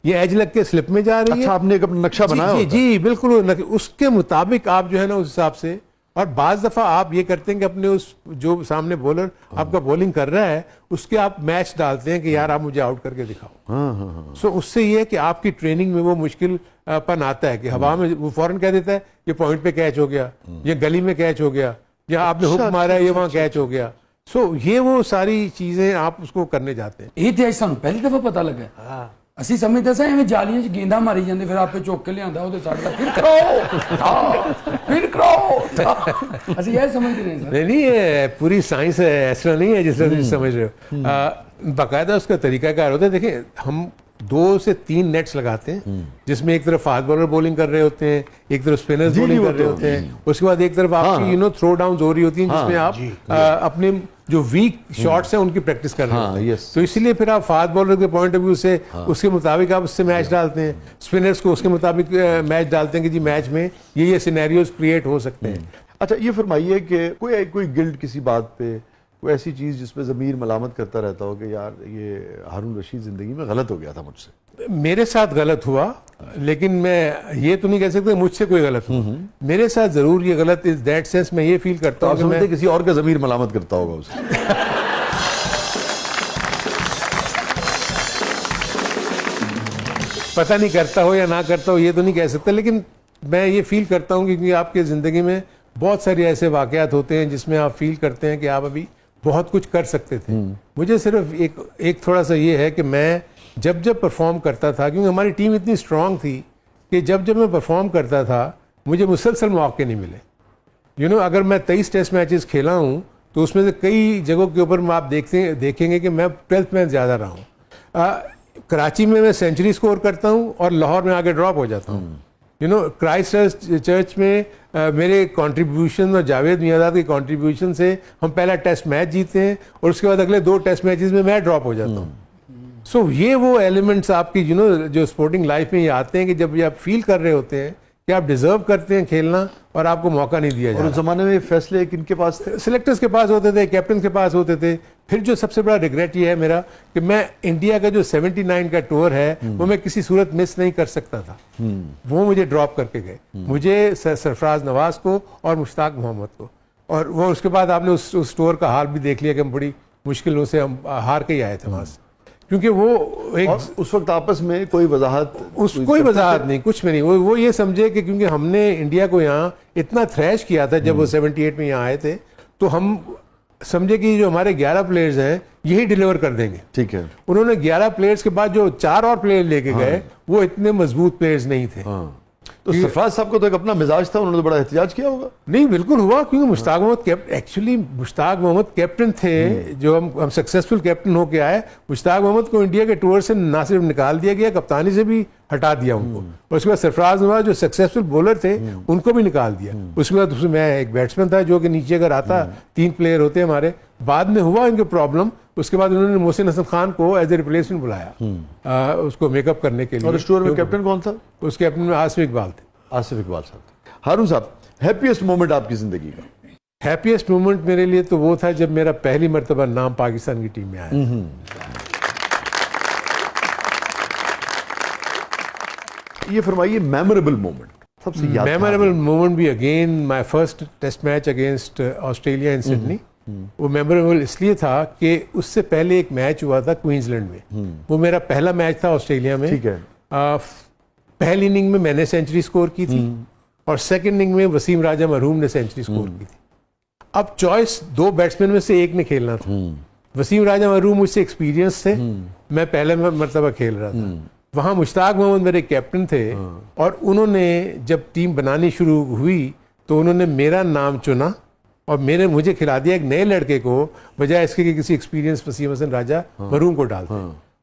ये एज लग के स्लिप में जा रही है। अच्छा, आपने एक अपना नक्शा बनाया जी, होता है। जी बिल्कुल, उसके मुताबिक आप जो है ना उस हिसाब से। और बाज दफा आप ये करते हैं कि अपने उस जो सामने बॉलर आपका बॉलिंग कर रहा है उसके आप मैच डालते हैं कि यार आप मुझे आउट करके दिखाओ। सो उससे ये है कि आपकी ट्रेनिंग में वो मुश्किल पन आता है कि हवा में वो फौरन कह देता है ये पॉइंट पे कैच हो गया, ये गली में कैच हो गया, या आपने हुक मारा है ये वहां कैच हो गया। सो ये वो सारी चीजें आप उसको करने जाते हैं। ਇਹ ਤੇ ਅੱਜ ਸਾਨੂੰ ਪਹਿਲੀ ਦਫਾ ਪਤਾ ਲੱਗਾ। ਅਸੀਂ ਸਮਝਦੇ ਸਾਂ ਐਵੇਂ ਜਾਲੀਆਂ 'ਚ ਗੇਂਦਾਂ ਮਾਰੀ ਜਾਂਦੇ, ਫਿਰ ਆਪੇ ਚੁੱਕ ਕੇ ਲਿਆਂਦਾ ਉਹਦੇ ਸਾਡਾ ਫਿਰ ਕਰਾਓ ਅਸੀਂ ਇਹ ਸਮਝਦੇ ਰਹੇ ਸਰ। नहीं ये पूरी साइंस है, ऐसा नहीं है जिस तरह तुम समझ रहे हो। बाकायदा उसका तरीकाकार होता है। देखिए हम 2 से 3 नेट्स लगाते हैं जिसमें एक तरफ फास्ट बॉलर बॉलिंग कर रहे होते हैं, एक तरफ स्पिनर्स बॉलिंग कर रहे होते हैं, उसके बाद एक तरफ आपकी थ्रो डाउन हो रही होती है जिसमें आप अपने जो वीक शॉट्स हैं उनकी प्रैक्टिस कर रहे होते हैं। तो इसीलिए फिर आप फास्ट बॉलर के पॉइंट ऑफ व्यू से उसके मुताबिक आप उससे मैच डालते हैं, स्पिनर्स को उसके मुताबिक मैच डालते हैं कि जी मैच में ये सिनेरियोज क्रिएट हो सकते हैं। अच्छा, ये फरमाइए कि कोई गिल्ड किसी बात पे, कोई ऐसी चीज जिसपे ज़मीर मलामत करता रहता हो कि यार ये हारून रशीद जिंदगी में गलत हो गया था मुझसे। मेरे साथ गलत हुआ, लेकिन मैं ये तो नहीं कह सकता मुझसे कोई गलत हुआ। मेरे साथ जरूर ये गलत इस दैट सेंस मैं ये फील करता हूँ कि मैं किसी और का ज़मीर मलामत करता होगा उसे। पता नहीं करता हो या ना करता हो ये तो नहीं कह सकता, लेकिन मैं ये फील करता हूँ क्योंकि आपके ज़िंदगी में बहुत सारे ऐसे वाक़यात होते हैं जिसमें आप फील करते हैं कि आप अभी बहुत कुछ कर सकते थे। मुझे सिर्फ एक थोड़ा सा ये है कि मैं जब परफॉर्म करता था, क्योंकि हमारी टीम इतनी स्ट्रांग थी कि जब मैं परफॉर्म करता था मुझे मुसलसल मौके नहीं मिले। अगर मैं 23 टेस्ट मैचेस खेला हूँ तो उसमें से कई जगहों के ऊपर आप देखेंगे कि मैं 12th में ज़्यादा रहा हूँ। कराची में मैं सेंचुरी स्कोर करता हूँ और लाहौर में आगे ड्रॉप हो जाता हूँ। क्राइस्ट चर्च में मेरे कंट्रीब्यूशन और जावेद मियाँदाद के कंट्रीब्यूशन से हम पहला टेस्ट मैच जीते हैं और उसके बाद अगले 2 टेस्ट मैचेस में मैं ड्रॉप हो जाता हूँ। सो ये वो एलिमेंट्स आपकी जो स्पोर्टिंग लाइफ में ये आते हैं कि जब ये आप फील कर रहे होते हैं कि आप डिजर्व करते हैं खेलना और आपको मौका नहीं दिया जाता। उस जमाने में फैसले किनके पास थे? सिलेक्टर्स के पास होते थे, कैप्टन के पास होते थे। फिर जो सबसे बड़ा रिग्रेट ये है मेरा कि मैं इंडिया का जो 79 का टूर है वो मैं किसी सूरत मिस नहीं कर सकता था। वो मुझे ड्रॉप करके गए, मुझे सरफराज नवाज को और मुश्ताक मोहम्मद को। और वो उसके बाद आपने उस टूर का हाल भी देख लिया कि हम बड़ी मुश्किलों से हम हार के ही आए थे वहां से, क्योंकि वो एक उस वक्त आपस में कोई वजाहत कोई वजाहत नहीं, कुछ में नहीं। वो ये समझे कि क्योंकि हमने इंडिया को यहाँ इतना थ्रैश किया था जब वो 78 में यहाँ आए थे, तो हम समझे कि जो हमारे 11 प्लेयर्स हैं यही डिलीवर कर देंगे। ठीक है। उन्होंने 11 प्लेयर्स के बाद जो 4 और प्लेयर लेके गए वो इतने मजबूत प्लेयर्स नहीं थे। तो सरफराज साहब को तो एक अपना मिजाज था, उन्होंने तो बड़ा एहतियाज किया होगा। नहीं, बिल्कुल हुआ, क्योंकि मुश्ताक मोहम्मद कैप्टन थे। जो हम सक्सेसफुल कैप्टन होके आए, मुश्ताक मोहम्मद को इंडिया के टूर से ना सिर्फ निकाल दिया गया, कप्तानी से भी हटा दिया उनको। और उसके बाद सरफराज नवाज जो सक्सेसफुल बॉलर थे उनको भी निकाल दिया। उसके बाद उसमें मैं एक बैट्समैन था जो कि नीचे अगर आता 3 प्लेयर होते हमारे। बाद में हुआ इनके प्रॉब्लम, उसके बाद उन्होंने मोहसिन हसन खान को एज ए रिप्लेसमेंट बुलाया उसको मेकअप करने के लिए। और स्टोर में कैप्टन कौन था? उस कैप्टन में आसिफ इकबाल थे। आसिफ इकबाल साहब। हारून साहब, हैप्पीएस्ट मोमेंट आपकी जिंदगी का? हैप्पीएस्ट मोमेंट मेरे लिए तो वो था जब मेरा पहली मर्तबा नाम पाकिस्तान की टीम में आया। ये फरमाइए मेमोरेबल मोमेंट, सबसे यादगार मेमोरेबल मोमेंट भी again my first test match against Australia in Sydney. वो मेमोरेबल इसलिए था कि उससे पहले एक मैच हुआ था क्वींसलैंड में। वो मेरा पहला मैच था ऑस्ट्रेलिया में। ठीक है। पहली इनिंग में मैंने सेंचुरी स्कोर की थी और सेकंड इनिंग में वसीम राजा मरहूम ने सेंचुरी स्कोर की थी। अब चॉइस 2 बैट्समैन में से एक ने खेलना था। वसीम राजा मरहूम मुझसे एक्सपीरियंस थे, मैं पहले मरतबा खेल रहा था। वहाँ मुश्ताक मोहम्मद मेरे कैप्टन थे और उन्होंने जब टीम बनानी शुरू हुई तो उन्होंने मेरा नाम चुना और मुझे खिला दिया एक नए लड़के को, बजाय इसके कि किसी एक्सपीरियंस वसीम हसन राजा मरहूम को डालते।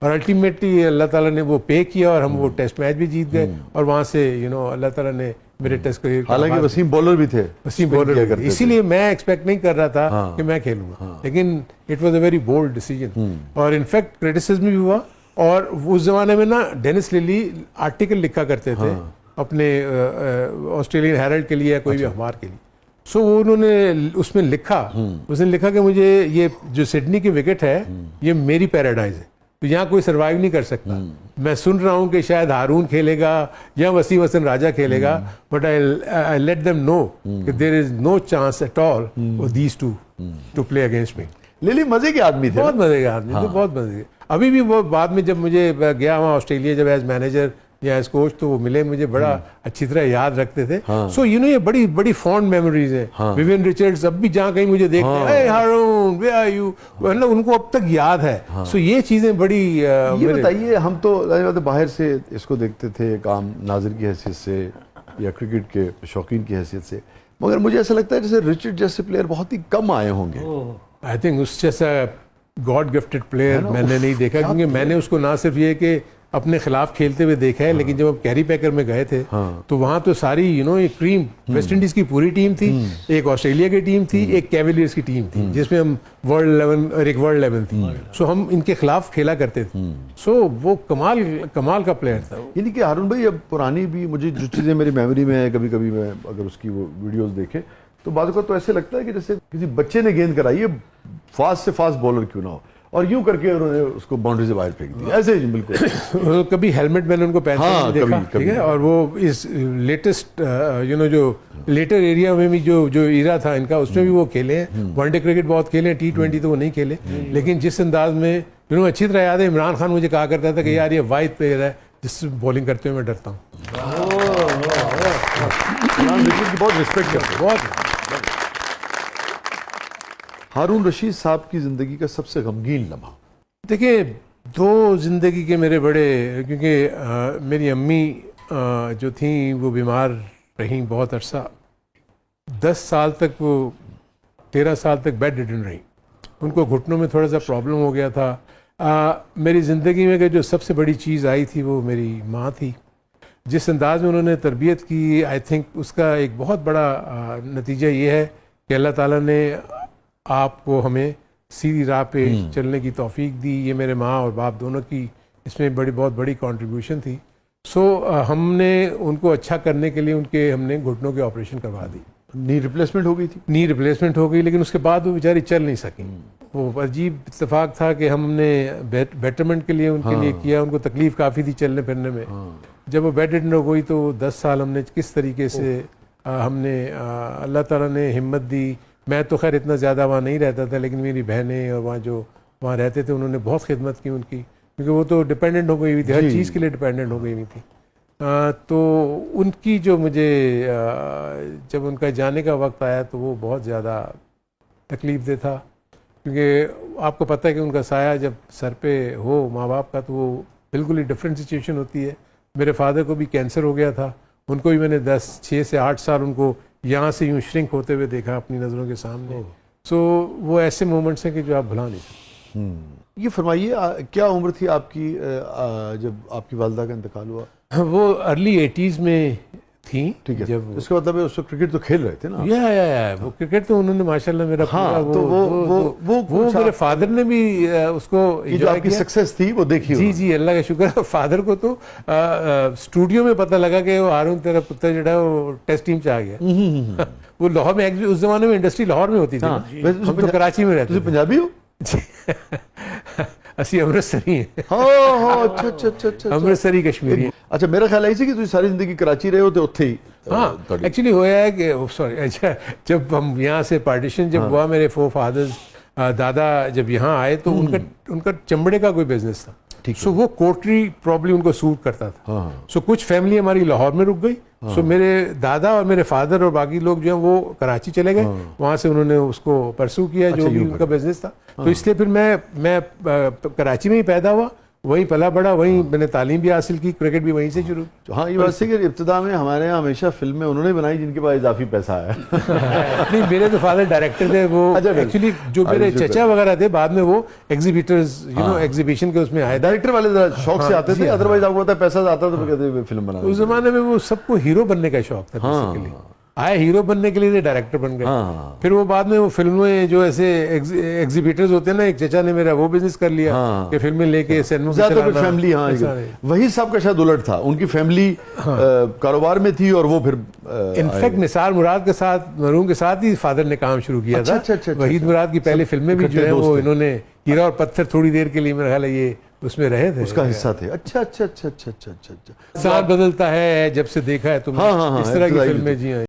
और अल्टीमेटली अल्लाह ताला ने वो पे किया और हम वो टेस्ट मैच भी जीत गए। और वहाँ से अल्लाह ताला ने मेरे टेस्ट करियर, हालांकि वसीम बॉलर भी थे, वसीम बॉलर, इसीलिए मैं एक्सपेक्ट नहीं कर रहा था कि मैं खेलूंगा, लेकिन it was a very bold decision. और इनफैक्ट क्रिटिसिज्म भी हुआ। और उस जमाने में ना डेनिस लिली आर्टिकल लिखा करते थे अपने ऑस्ट्रेलियन हेरल्ड के लिए या कोई भी अखबार के लिए। सो उन्होंने उसमें लिखा, उसने लिखा कि मुझे ये जो सिडनी की विकेट है ये मेरी पैराडाइज है, तो यहाँ कोई सर्वाइव नहीं कर सकता। मैं सुन रहा हूँ कि शायद हारून खेलेगा या वसीम हसन राजा खेलेगा, but I let them know कि there is no chance at all for these two to play against me. लिली मजे के आदमी थे, बहुत मजे का आदमी, तो बहुत मजे के। अभी भी वो बाद में जब मुझे गया वहाँ ऑस्ट्रेलिया जब एज मैनेजर या एज कोच, तो वो मिले मुझे, बड़ा अच्छी तरह याद रखते थे। सो यू नो ये बड़ी बड़ी फॉन्ड मेमोरीज है। विवियन रिचर्ड्स अब भी जहाँ कहीं मुझे देखते हैं, हे हारून वेयर आर यू, मतलब उनको अब तक याद है। सो ये चीजें बड़ी ये बताइए, हम तो बाहर से इसको देखते थे काम नाज़िर की हैसियत से या क्रिकेट के शौकीन की हैसियत से, मगर मुझे ऐसा लगता है जैसे रिचर्ड जैसे प्लेयर बहुत ही कम आए होंगे। आई थिंक उस जैसा गॉड गिफ्टेड प्लेयर मैंने नहीं देखा, क्योंकि मैंने उसको ना सिर्फ ये कि अपने खिलाफ खेलते हुए देखा है, लेकिन जब हम कैरी पैकर में गए थे तो वहां तो सारी यू नो एक क्रीम वेस्ट इंडीज की पूरी टीम थी, एक ऑस्ट्रेलिया की टीम थी, एक कैवलियर्स की टीम थी, जिसमें हम वर्ल्ड 11 और एक वर्ल्ड 11 थी। सो हम इनके खिलाफ खेला करते थे। सो वो कमाल का प्लेयर था। यानी कि हारून भाई, अब पुरानी भी मुझे जो चीज़ें मेरी मेमोरी में है, कभी कभी मैं अगर उसकी वो वीडियोस देखे तो बाज़ को तो ऐसे लगता है कि जैसे किसी बच्चे ने गेंद कराई है, फास्ट से फास्ट बॉलर क्यों ना हो, और यूं करके उन्होंने उसको बाउंड्री से बाहर फेंक दिया, ऐसे ही बिल्कुल। कभी हेलमेट मैंने उनको पहनते हुए देखा, ठीक है। और वो इस लेटेस्ट यू नो जो लेटर एरिया में भी जो ईरा था इनका, उसमें भी वो खेले हैं। वनडे क्रिकेट बहुत खेले हैं, T20 तो वो नहीं खेले, लेकिन जिस अंदाज में यू नो अच्छी तरह याद है, इमरान खान मुझे कहा करता था कि यार ये वाइड प्लेयर है जिससे बॉलिंग करते हुए मैं डरता हूँ। बहुत रिस्पेक्ट करते, बहुत। हारून रशीद साहब की जिंदगी का सबसे गमगीन लम्हा? देखिए, दो जिंदगी के मेरे बड़े, क्योंकि मेरी अम्मी जो थी वो बीमार रहीं बहुत अरसा, 10 साल तक, वो 13 साल तक बेड रिडन रहीं। उनको घुटनों में थोड़ा सा प्रॉब्लम हो गया था। मेरी ज़िंदगी में जो सबसे बड़ी चीज़ आई थी वो मेरी माँ थी। जिस अंदाज में उन्होंने तरबियत की, आई थिंक उसका एक बहुत बड़ा नतीजा ये है कि अल्लाह ताला ने आपको हमें सीधी राह पे चलने की तौफीक दी। ये मेरे माँ और बाप दोनों की इसमें बहुत बड़ी कंट्रीब्यूशन थी। सो हमने उनको अच्छा करने के लिए हमने घुटनों के ऑपरेशन करवा दी। नी रिप्लेसमेंट हो गई थी? नी रिप्लेसमेंट हो गई, लेकिन उसके बाद वो बेचारी चल नहीं सकी। वो अजीब इत्तेफाक था कि हमने बेटरमेंट के लिए उनके लिए किया। उनको तकलीफ काफ़ी थी चलने फिरने में। जब वो बेड रिडन हो गई तो 10 साल हमने किस तरीके से हमने अल्लाह ताला ने हिम्मत दी। मैं तो खैर इतना ज़्यादा वहाँ नहीं रहता था, लेकिन मेरी बहनें और वहाँ रहते थे, उन्होंने बहुत खिदमत की उनकी, क्योंकि वो तो डिपेंडेंट हो गई हुई थी, हर चीज़ के लिए डिपेंडेंट हो गई हुई थी। तो उनकी जो मुझे जब उनका जाने का वक्त आया तो वो बहुत ज़्यादा तकलीफ दे था, क्योंकि आपको पता है कि उनका साया जब सर पे हो माँ बाप का, तो वो बिल्कुल ही डिफरेंट सिचुएशन होती है। मेरे फादर को भी कैंसर हो गया था, उनको भी मैंने 6 से 8 साल उनको यहाँ से यूँ श्रिंक होते हुए देखा अपनी नज़रों के सामने। सो वो ऐसे मोमेंट्स हैं कि जो आप भुला नहीं सकते। ये फरमाइए, क्या उम्र थी आपकी जब आपकी वालदा का इंतकाल हुआ? वो अर्ली 80s में थी। ठीक है, जब उसका मतलब है उस वक्त क्रिकेट तो खेल रहे थे ना? या वो क्रिकेट तो उन्होंने माशाल्लाह मेरा हाँ, पूरा वो मेरे फादर ने भी उसको जो आपकी सक्सेस थी वो देखी? जी अल्लाह का शुक्र है। फादर को तो स्टूडियो में पता लगा कि वो हारून तेरा पुत्र जो है वो टेस्ट टीम से आ गया। वो लाहौर में, उस जमाने में इंडस्ट्री लाहौर में होती थी। हम तो कराची में रहते थे। पंजाबी हो? असी अमृतसरी हैं। अच्छा, अमृतसरी कश्मीरी। अच्छा, मेरा ख्याल ऐसी कि तुम सारी जिंदगी कराची रहे हो तो उत्थे ही? हाँ, एक्चुअली होया है कि सॉरी, अच्छा, जब हम यहाँ से पार्टीशन जब हुआ, मेरे 4 फादर्स दादा जब यहाँ आए तो उनका चमड़े का कोई बिजनेस था। सो वो कोटरी प्रॉब्ली उनको सूट करता था। सो कुछ फैमिली हमारी लाहौर में रुक गई। सो मेरे दादा और मेरे फादर और बाकी लोग जो हैं वो कराची चले गए। वहाँ से उन्होंने उसको परसू किया, जो भी उनका बिजनेस था। तो इसलिए फिर मैं कराची में ही पैदा हुआ, वहीं पला बड़ा, वहीं मैंने तालीम भी हासिल की, क्रिकेट भी वहीं से शुरू। हाँ, ये बात सही कि इब्तिदा में हमारे यहाँ हमेशा फिल्में उन्होंने बनाई जिनके पास इजाफी पैसा है। नहीं, मेरे तो फादर डायरेक्टर थे। वो एक्चुअली जो मेरे चचा वगैरह थे, बाद में वो एग्जीबिटर्स एग्जीबिशन के उसमें आए। डायरेक्टर वाले शौक से आते थे, अदरवाइज आपको पता है पैसा आता तो कहते फिल्म बना। उस जमाने में वो सबको हीरो बनने का शौक था बेसिकली। आए हीरो बनने के लिए डायरेक्टर बन गए। फिर वो बाद में वो फिल्में जो ऐसे एग्जीबिटर्स होते हैं ना, एक चचा ने मेरा वो बिजनेस कर लिया कि फिल्में लेके सिनेमा में चलाना। फैमिली, वही सब का शायद उलट था, उनकी फैमिली कारोबार में थी और वो फिर इनफैक्ट निसार मुराद के साथ, मरूम के साथ ही फादर ने काम शुरू किया था। वहीद मुराद की पहले फिल्में भी जो है वो इन्होंने हीरा और पत्थर थोड़ी देर के लिए मेरा ख्याल है ये उसमें रहे थे, उसका हिस्सा थे। अच्छा अच्छा अच्छा अच्छा अच्छा अच्छा अच्छा। साथ बदलता है जब से देखा है तुमने, हाँ, इस तरह की exercise फिल्में जी हाँ।